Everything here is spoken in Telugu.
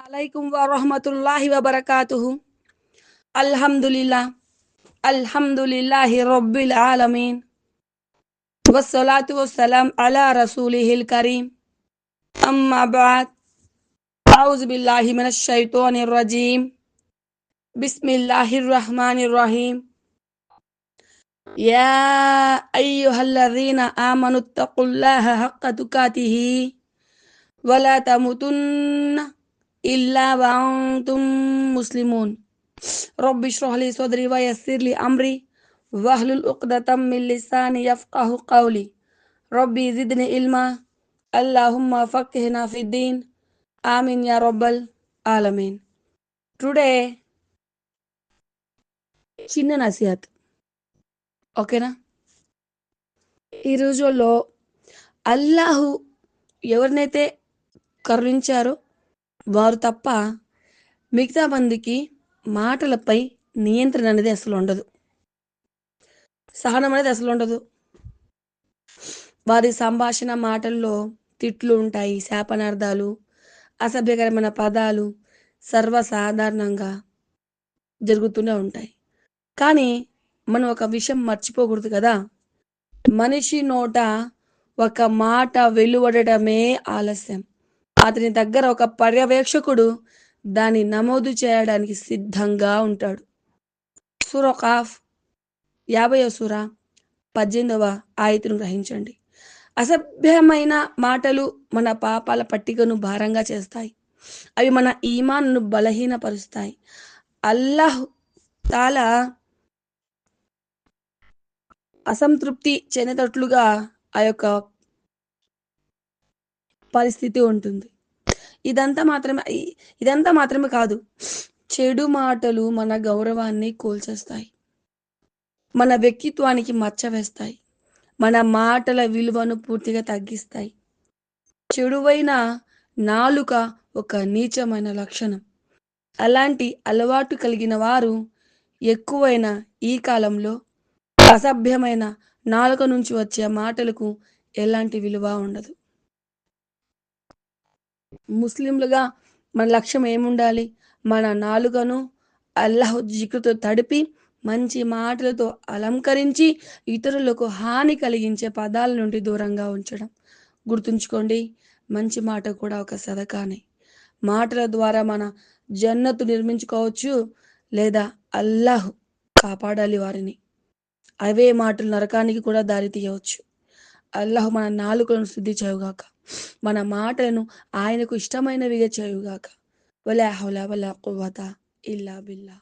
Assalamualaikum warahmatullahi wabarakatuh. Alhamdulillah. Alhamdulillahi rabbil alamin. Wassalatu wassalam ala rasulihil karim. Amma ba'd. A'udzu billahi minash shaitonir rajim. Bismillahirrahmanirrahim. Ya ayyuhalladzina amanu taqullaha haqqa tuqatih wa la tamutunna illa wa antum muslimun. Rabbi shrah li sadri wa yassir li amri wahlul 'uqdatam min lisani yafqahu qawli. Rabbi zidni ilma. Allahumma faqihna fid din. Amin ya rabbal alamin. Today చిన్న నసిహత్ ఓకేనా. ఈ రోజుల్లో అల్లాహు ఎవరినైతే కరుణించారో వారు తప్ప మిగతా మందికి మాటలపై నియంత్రణ అనేది అసలు ఉండదు, సహనం అనేది అసలు ఉండదు. వారి సంభాషణ మాటల్లో తిట్లు ఉంటాయి, శాపనార్థాలు, అసభ్యకరమైన పదాలు సర్వసాధారణంగా జరుగుతూనే ఉంటాయి. కానీ మనం ఒక విషయం మర్చిపోకూడదు కదా, మనిషి నోట ఒక మాట వెలువడటమే ఆలస్యం. అతని దగ్గర ఒక పర్యవేక్షకుడు దాన్ని నమోదు చేయడానికి సిద్ధంగా ఉంటాడు. సూరా ఖాఫ్ 50వ సూర 18వ ఆయతును గ్రహించండి. అసభ్యమైన మాటలు మన పాపాల పట్టికను భారంగా చేస్తాయి. అవి మన ఈమాన్ను బలహీనపరుస్తాయి. అల్లాహ్ తాలా అసంతృప్తి చెందేటట్లుగా ఆ యొక్క పరిస్థితి ఉంటుంది. ఇదంతా మాత్రమే కాదు, చెడు మాటలు మన గౌరవాన్ని కూల్చేస్తాయి, మన వ్యక్తిత్వానికి మచ్చ వేస్తాయి, మన మాటల విలువను పూర్తిగా తగ్గిస్తాయి. చెడువైన నాలుక ఒక నీచమైన లక్షణం. అలాంటి అలవాటు కలిగిన వారు ఎక్కువైన ఈ కాలంలో అసభ్యమైన నాలుక నుంచి వచ్చే మాటలకు ఎలాంటి విలువ ఉండదు. ముస్లింలుగా మన లక్ష్యం ఏముండాలి? మన నాలుకను అల్లాహ్ జిక్రుతో తడిపి మంచి మాటలతో అలంకరించి ఇతరులకు హాని కలిగించే పదాల నుండి దూరంగా ఉంచడం. గుర్తుంచుకోండి, మంచి మాట కూడా ఒక సదకానే. మాటల ద్వారా మన జన్నతు నిర్మించుకోవచ్చు, లేదా అల్లాహ్ కాపాడాలి వారిని. అవే మాటలు నరకానికి కూడా దారి తీయవచ్చు. అల్లాహ్ మన నాలుకలను శుద్ధి చేయుగాక, మన మాటలను ఆయనకు ఇష్టమైనవిగా చేయుగాక. వలా హౌల వలా కువ్వత ఇల్లా బిల్లా.